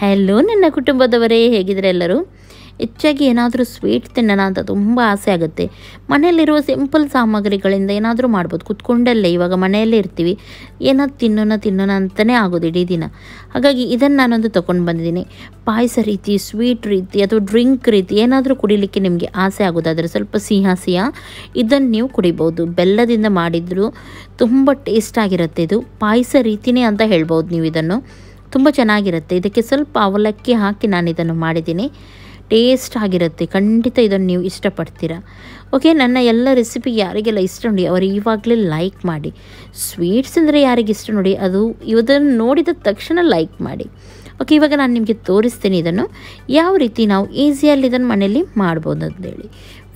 Hello ನನ್ನ ಕುಟುಂಬದವರೇ, ಹೇಗಿದ್ರೆ ಎಲ್ಲರೂ? ಹೆಚ್ಚಾಗಿ ಏನಾದರೂ ಸ್ವೀಟ್ ತಿನ್ನೋಣ ಅಂತ ತುಂಬ ಆಸೆ ಆಗುತ್ತೆ. ಮನೆಯಲ್ಲಿರುವ ಸಿಂಪಲ್ ಸಾಮಗ್ರಿಗಳಿಂದ ಏನಾದರೂ ಮಾಡ್ಬೋದು. ಕುತ್ಕೊಂಡಲ್ಲೇ ಇವಾಗ ಮನೆಯಲ್ಲೇ ಇರ್ತೀವಿ, ಏನಾದ್ರು ತಿನ್ನೋಣ ಅಂತಲೇ ಆಗೋದು ಇಡೀ ದಿನ. ಹಾಗಾಗಿ ಇದನ್ನು ನಾನೊಂದು ತೊಗೊಂಡು ಬಂದಿದ್ದೀನಿ. ಪಾಯಸ ರೀತಿ, ಸ್ವೀಟ್ ರೀತಿ ಅಥವಾ ಡ್ರಿಂಕ್ ರೀತಿ ಏನಾದರೂ ಕುಡಿಲಿಕ್ಕೆ ನಿಮಗೆ ಆಸೆ ಆಗೋದಾದರೆ ಸ್ವಲ್ಪ ಸಿಹಿ ಇದನ್ನು ನೀವು ಕುಡಿಬೋದು. ಬೆಲ್ಲದಿಂದ ಮಾಡಿದರೂ ತುಂಬ ಟೇಸ್ಟ್ ಆಗಿರುತ್ತೆ. ಇದು ಪಾಯಸ ರೀತಿಯೇ ಅಂತ ಹೇಳ್ಬೋದು ನೀವು. ಇದನ್ನು ತುಂಬ ಚೆನ್ನಾಗಿರುತ್ತೆ. ಇದಕ್ಕೆ ಸ್ವಲ್ಪ ಅವಲಕ್ಕಿ ಹಾಕಿ ನಾನು ಇದನ್ನು ಮಾಡಿದ್ದೀನಿ. ಟೇಸ್ಟ್ ಆಗಿರುತ್ತೆ. ಖಂಡಿತ ಇದನ್ನು ನೀವು ಇಷ್ಟಪಡ್ತೀರಾ. ಓಕೆ, ನನ್ನ ಎಲ್ಲ ರೆಸಿಪಿ ಯಾರಿಗೆಲ್ಲ ಇಷ್ಟ ನೋಡಿ ಅವರು ಇವಾಗಲೇ ಲೈಕ್ ಮಾಡಿ. ಸ್ವೀಟ್ಸ್ ಅಂದರೆ ಯಾರಿಗಿಷ್ಟ ನೋಡಿ, ಅದು ಇದನ್ನು ನೋಡಿದ ತಕ್ಷಣ ಲೈಕ್ ಮಾಡಿ. ಓಕೆ, ಇವಾಗ ನಾನು ನಿಮಗೆ ತೋರಿಸ್ತೀನಿ ಇದನ್ನು ಯಾವ ರೀತಿ ನಾವು ಈಸಿಯಲ್ಲಿ ಇದನ್ನು ಮನೆಯಲ್ಲಿ ಮಾಡ್ಬೋದು ಅಂತೇಳಿ.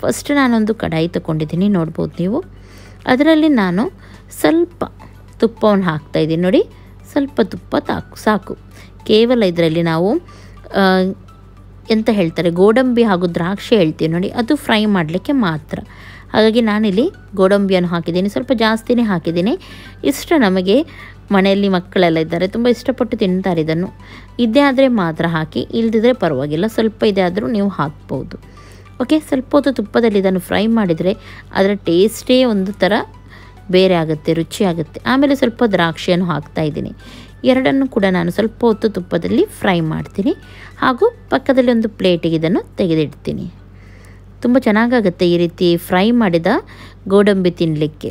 ಫಸ್ಟ್ ನಾನೊಂದು ಕಡಾಯಿ ತೊಗೊಂಡಿದ್ದೀನಿ, ನೋಡ್ಬೋದು ನೀವು. ಅದರಲ್ಲಿ ನಾನು ಸ್ವಲ್ಪ ತುಪ್ಪವನ್ನು ಹಾಕ್ತಾಯಿದ್ದೀನಿ ನೋಡಿ. ಸ್ವಲ್ಪ ತುಪ್ಪ ಸಾಕು. ಕೇವಲ ಇದರಲ್ಲಿ ನಾವು ಎಂತ ಹೇಳ್ತಾರೆ, ಗೋಡಂಬಿ ಹಾಗೂ ದ್ರಾಕ್ಷಿ ಹೇಳ್ತೀವಿ ನೋಡಿ, ಅದು ಫ್ರೈ ಮಾಡಲಿಕ್ಕೆ ಮಾತ್ರ. ಹಾಗಾಗಿ ನಾನಿಲ್ಲಿ ಗೋಡಂಬಿಯನ್ನು ಹಾಕಿದ್ದೀನಿ, ಸ್ವಲ್ಪ ಜಾಸ್ತಿನೇ ಹಾಕಿದ್ದೀನಿ. ಇಷ್ಟ ನಮಗೆ ಮನೆಯಲ್ಲಿ ಮಕ್ಕಳೆಲ್ಲ ಇದ್ದಾರೆ, ತುಂಬ ಇಷ್ಟಪಟ್ಟು ತಿಂತಾರೆ ಇದನ್ನು. ಇದೇ ಆದರೆ ಮಾತ್ರ ಹಾಕಿ, ಇಲ್ಲದಿದ್ದರೆ ಪರವಾಗಿಲ್ಲ, ಸ್ವಲ್ಪ ಇದೆ ಆದರೂ ನೀವು ಹಾಕ್ಬೋದು. ಓಕೆ, ಸ್ವಲ್ಪ ಹೊತ್ತು ತುಪ್ಪದಲ್ಲಿ ಇದನ್ನು ಫ್ರೈ ಮಾಡಿದರೆ ಅದರ ಟೇಸ್ಟೇ ಒಂದು ಥರ ಬೇರೆ ಆಗುತ್ತೆ, ರುಚಿ ಆಗುತ್ತೆ. ಆಮೇಲೆ ಸ್ವಲ್ಪ ದ್ರಾಕ್ಷಿಯನ್ನು ಹಾಕ್ತಾಯಿದ್ದೀನಿ. ಎರಡನ್ನು ಕೂಡ ನಾನು ಸ್ವಲ್ಪ ಹೊತ್ತು ತುಪ್ಪದಲ್ಲಿ ಫ್ರೈ ಮಾಡ್ತೀನಿ. ಹಾಗೂ ಪಕ್ಕದಲ್ಲಿ ಒಂದು ಪ್ಲೇಟಿಗೆ ಇದನ್ನು ತೆಗೆದಿಡ್ತೀನಿ. ತುಂಬ ಚೆನ್ನಾಗಾಗುತ್ತೆ ಈ ರೀತಿ ಫ್ರೈ ಮಾಡಿದ ಗೋಡಂಬಿ ತಿನ್ನಲಿಕ್ಕೆ.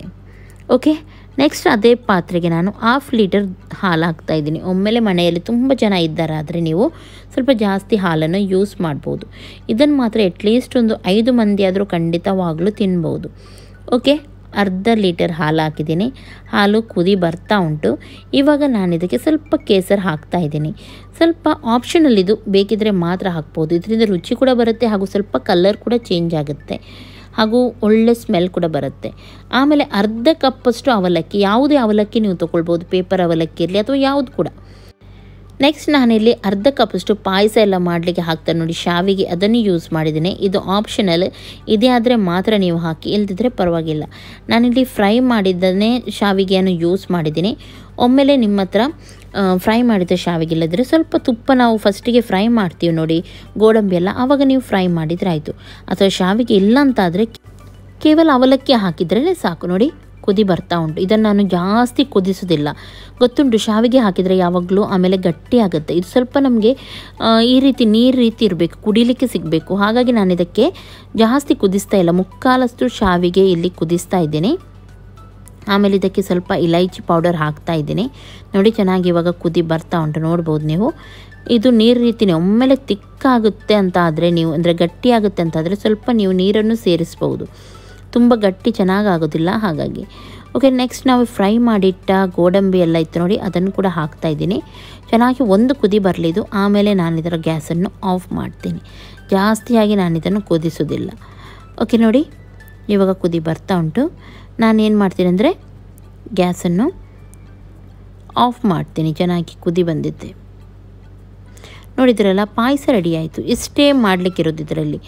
ಓಕೆ, ನೆಕ್ಸ್ಟ್ ಅದೇ ಪಾತ್ರೆಗೆ ನಾನು 1/2 ಲೀಟರ್ ಹಾಲು ಹಾಕ್ತಾಯಿದ್ದೀನಿ. ಒಮ್ಮೆಲೆ ಮನೆಯಲ್ಲಿ ತುಂಬ ಜನ ಇದ್ದಾರೆ ಆದರೆ ನೀವು ಸ್ವಲ್ಪ ಜಾಸ್ತಿ ಹಾಲನ್ನು ಯೂಸ್ ಮಾಡ್ಬೋದು. ಇದನ್ನು ಮಾತ್ರ ಅಟ್ಲೀಸ್ಟ್ ಒಂದು 5 ಮಂದಿ ಆದರೂ ಖಂಡಿತವಾಗಲೂ ತಿನ್ಬೋದು. ಓಕೆ, 1/2 ಲೀಟರ್ ಹಾಲು ಹಾಕಿದ್ದೀನಿ. ಹಾಲು ಕುದಿ ಬರ್ತಾ ಉಂಟು. ಇವಾಗ ನಾನು ಇದಕ್ಕೆ ಸ್ವಲ್ಪ ಕೇಸರ್ ಹಾಕ್ತಾಯಿದ್ದೀನಿ. ಸ್ವಲ್ಪ ಆಪ್ಷನಲ್, ಇದು ಬೇಕಿದ್ರೆ ಮಾತ್ರ ಹಾಕ್ಬೋದು. ಇದರಿಂದ ರುಚಿ ಕೂಡ ಬರುತ್ತೆ ಹಾಗೂ ಸ್ವಲ್ಪ ಕಲರ್ ಕೂಡ ಚೇಂಜ್ ಆಗುತ್ತೆ ಹಾಗೂ ಒಳ್ಳೆ ಸ್ಮೆಲ್ ಕೂಡ ಬರುತ್ತೆ. ಆಮೇಲೆ 1/2 ಕಪ್ಪಷ್ಟು ಅವಲಕ್ಕಿ, ಯಾವುದೇ ಅವಲಕ್ಕಿ ನೀವು ತೊಗೊಳ್ಬೋದು, ಪೇಪರ್ ಅವಲಕ್ಕಿ ಇರಲಿ ಅಥವಾ ಯಾವುದು ಕೂಡ. ನೆಕ್ಸ್ಟ್ ನಾನಿಲ್ಲಿ 1/2 ಕಪ್ಪಷ್ಟು ಪಾಯಸ ಎಲ್ಲ ಮಾಡಲಿಕ್ಕೆ ಹಾಕ್ತಾರೆ ನೋಡಿ, ಶಾವಿಗೆ, ಅದನ್ನು ಯೂಸ್ ಮಾಡಿದ್ದೀನಿ. ಇದು ಆಪ್ಷನಲ್, ಇದೇ ಆದರೆ ಮಾತ್ರ ನೀವು ಹಾಕಿ, ಇಲ್ದಿದ್ರೆ ಪರವಾಗಿಲ್ಲ. ನಾನಿಲ್ಲಿ ಫ್ರೈ ಮಾಡಿದ್ದನ್ನೇ ಶಾವಿಗೆಯನ್ನು ಯೂಸ್ ಮಾಡಿದ್ದೀನಿ. ಒಮ್ಮೆಲೆ ನಿಮ್ಮ ಹತ್ರ ಫ್ರೈ ಮಾಡಿದ ಶಾವಿಗೆ ಇಲ್ಲದ್ರೆ ಸ್ವಲ್ಪ ತುಪ್ಪ, ನಾವು ಫಸ್ಟಿಗೆ ಫ್ರೈ ಮಾಡ್ತೀವಿ ನೋಡಿ ಗೋಡಂಬಿ ಎಲ್ಲ, ಆವಾಗ ನೀವು ಫ್ರೈ ಮಾಡಿದರೆ ಆಯಿತು. ಅಥವಾ ಶಾವಿಗೆ ಇಲ್ಲ ಅಂತಾದರೆ ಕೇವಲ ಅವಲಕ್ಕಿ ಹಾಕಿದ್ರೇ ಸಾಕು. ನೋಡಿ ಕುದಿ ಬರ್ತಾ ಉಂಟು. ಇದನ್ನು ನಾನು ಜಾಸ್ತಿ ಕುದಿಸೋದಿಲ್ಲ, ಗೊತ್ತುಂಟು ಶಾವಿಗೆ ಹಾಕಿದರೆ ಯಾವಾಗಲೂ ಆಮೇಲೆ ಗಟ್ಟಿ ಆಗುತ್ತೆ. ಇದು ಸ್ವಲ್ಪ ನಮಗೆ ಈ ರೀತಿ ನೀರು ರೀತಿ ಇರಬೇಕು, ಕುಡಿಲಿಕ್ಕೆ ಸಿಗಬೇಕು. ಹಾಗಾಗಿ ನಾನು ಇದಕ್ಕೆ ಜಾಸ್ತಿ ಕುದಿಸ್ತಾ ಇಲ್ಲ, 3/4 ಶಾವಿಗೆ ಇಲ್ಲಿ ಕುದಿಸ್ತಾ ಇದ್ದೀನಿ. ಆಮೇಲೆ ಇದಕ್ಕೆ ಸ್ವಲ್ಪ ಇಲೈಚಿ ಪೌಡರ್ ಹಾಕ್ತಾ ಇದ್ದೀನಿ ನೋಡಿ. ಚೆನ್ನಾಗಿ ಇವಾಗ ಕುದಿ ಬರ್ತಾ ಉಂಟು, ನೋಡ್ಬೋದು ನೀವು. ಇದು ನೀರು ರೀತಿಯೇ. ಒಮ್ಮೆಲೆ ತಿಕ್ಕಾಗುತ್ತೆ ಅಂತ ಆದರೆ ನೀವು, ಅಂದರೆ ಗಟ್ಟಿ ಆಗುತ್ತೆ ಅಂತಾದರೆ ಸ್ವಲ್ಪ ನೀವು ನೀರನ್ನು ಸೇರಿಸ್ಬೋದು. ತುಂಬ ಗಟ್ಟಿ ಚೆನ್ನಾಗಾಗೋದಿಲ್ಲ ಹಾಗಾಗಿ. ಓಕೆ, ನೆಕ್ಸ್ಟ್ ನಾವು ಫ್ರೈ ಮಾಡಿಟ್ಟ ಗೋಡಂಬಿ ಎಲ್ಲ ಇತ್ತು ನೋಡಿ, ಅದನ್ನು ಕೂಡ ಹಾಕ್ತಾಯಿದ್ದೀನಿ. ಚೆನ್ನಾಗಿ ಒಂದು ಕುದಿ ಬರಲಿದ್ದು, ಆಮೇಲೆ ನಾನು ಇದರ ಗ್ಯಾಸನ್ನು ಆಫ್ ಮಾಡ್ತೀನಿ. ಜಾಸ್ತಿಯಾಗಿ ನಾನು ಇದನ್ನು ಕುದಿಸೋದಿಲ್ಲ. ಓಕೆ ನೋಡಿ, ಇವಾಗ ಕುದಿ ಬರ್ತಾ ಉಂಟು. ನಾನೇನು ಮಾಡ್ತೀನಿ ಅಂದರೆ ಗ್ಯಾಸನ್ನು ಆಫ್ ಮಾಡ್ತೀನಿ. ಚೆನ್ನಾಗಿ ಕುದಿ ಬಂದಿದ್ದೆ ನೋಡಿದ್ರಲ್ಲ, ಪಾಯಸ ರೆಡಿ ಆಯಿತು. ಇಷ್ಟೇ ಮಾಡಲಿಕ್ಕಿರೋದು ಇದರಲ್ಲಿ.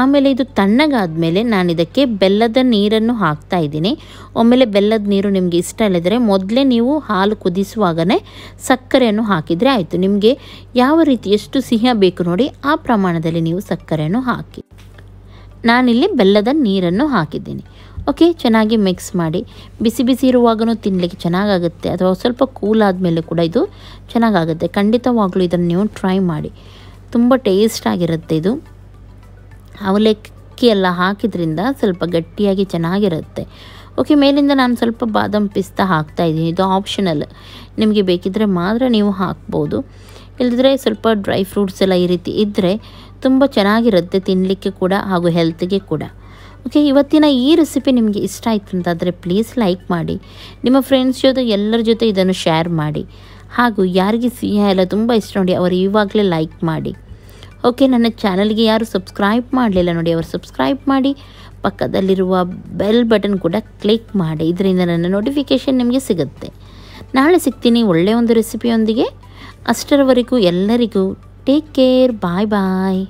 ಆಮೇಲೆ ಇದು ತಣ್ಣಗಾದಮೇಲೆ ನಾನು ಇದಕ್ಕೆ ಬೆಲ್ಲದ ನೀರನ್ನು ಹಾಕ್ತಾ ಇದ್ದೀನಿ. ಒಮ್ಮೆಲೆ ಬೆಲ್ಲದ ನೀರು ನಿಮಗೆ ಇಷ್ಟ ಇಲ್ಲದ್ರೆ ಮೊದಲೇ ನೀವು ಹಾಲು ಕುದಿಸುವಾಗಲೇ ಸಕ್ಕರೆಯನ್ನು ಹಾಕಿದರೆ ಆಯಿತು. ನಿಮಗೆ ಯಾವ ರೀತಿ ಎಷ್ಟು ಸಿಹಿ ಬೇಕು ನೋಡಿ ಆ ಪ್ರಮಾಣದಲ್ಲಿ ನೀವು ಸಕ್ಕರೆಯನ್ನು ಹಾಕಿ. ನಾನಿಲ್ಲಿ ಬೆಲ್ಲದ ನೀರನ್ನು ಹಾಕಿದ್ದೀನಿ. ಓಕೆ, ಚೆನ್ನಾಗಿ ಮಿಕ್ಸ್ ಮಾಡಿ. ಬಿಸಿ ಬಿಸಿ ಇರುವಾಗಲೂ ತಿನ್ನಲಿಕ್ಕೆ ಚೆನ್ನಾಗಾಗುತ್ತೆ, ಅಥವಾ ಸ್ವಲ್ಪ ಕೂಲ್ ಆದಮೇಲೆ ಕೂಡ ಇದು ಚೆನ್ನಾಗಾಗುತ್ತೆ. ಖಂಡಿತವಾಗ್ಲೂ ಇದನ್ನು ನೀವು ಟ್ರೈ ಮಾಡಿ, ತುಂಬ ಟೇಸ್ಟ್ ಆಗಿರುತ್ತೆ. ಇದು ಅವಲಕ್ಕಿ ಎಲ್ಲ ಹಾಕಿದ್ರಿಂದ ಸ್ವಲ್ಪ ಗಟ್ಟಿಯಾಗಿ ಚೆನ್ನಾಗಿರುತ್ತೆ. ಓಕೆ, ಮೇಲಿಂದ ನಾನು ಸ್ವಲ್ಪ ಬಾದಾಮ್ ಪಿಸ್ತಾ ಹಾಕ್ತಾಯಿದ್ದೀನಿ. ಇದು ಆಪ್ಷನಲ್, ನಿಮಗೆ ಬೇಕಿದ್ದರೆ ಮಾತ್ರ ನೀವು ಹಾಕ್ಬೋದು. ಇಲ್ಲದ್ರೆ ಸ್ವಲ್ಪ ಡ್ರೈ ಫ್ರೂಟ್ಸ್ ಎಲ್ಲ ಈ ರೀತಿ ಇದ್ದರೆ ತುಂಬ ಚೆನ್ನಾಗಿರುತ್ತೆ ತಿನ್ನಲಿಕ್ಕೆ ಕೂಡ ಹಾಗೂ ಹೆಲ್ತ್ಗೆ ಕೂಡ. ಓಕೆ, ಇವತ್ತಿನ ಈ ರೆಸಿಪಿ ನಿಮಗೆ ಇಷ್ಟ ಆಯಿತು ಅಂತಾದರೆ ಪ್ಲೀಸ್ ಲೈಕ್ ಮಾಡಿ. ನಿಮ್ಮ ಫ್ರೆಂಡ್ಸ್ ಜೊತೆ ಎಲ್ಲರ ಜೊತೆ ಇದನ್ನು ಶೇರ್ ಮಾಡಿ. ಹಾಗೂ ಯಾರಿಗೆ ಸಿಹಿ ಎಲ್ಲ ತುಂಬ ಇಷ್ಟ ನೋಡಿ ಅವರು ಇವಾಗಲೇ ಲೈಕ್ ಮಾಡಿ. ಓಕೆ, ನನ್ನ ಚಾನಲ್ಗೆ ಯಾರು ಸಬ್ಸ್ಕ್ರೈಬ್ ಮಾಡಲಿಲ್ಲ ನೋಡಿ ಅವರು ಸಬ್ಸ್ಕ್ರೈಬ್ ಮಾಡಿ. ಪಕ್ಕದಲ್ಲಿರುವ ಬೆಲ್ ಬಟನ್ ಕೂಡ ಕ್ಲಿಕ್ ಮಾಡಿ, ಇದರಿಂದ ನನ್ನ ನೋಟಿಫಿಕೇಷನ್ ನಿಮಗೆ ಸಿಗುತ್ತೆ. ನಾಳೆ ಸಿಗ್ತೀನಿ ಒಳ್ಳೆಯ ಒಂದು ರೆಸಿಪಿಯೊಂದಿಗೆ. ಅಷ್ಟರವರೆಗೂ ಎಲ್ಲರಿಗೂ ಟೇಕ್ ಕೇರ್, ಬಾಯ್ ಬಾಯ್.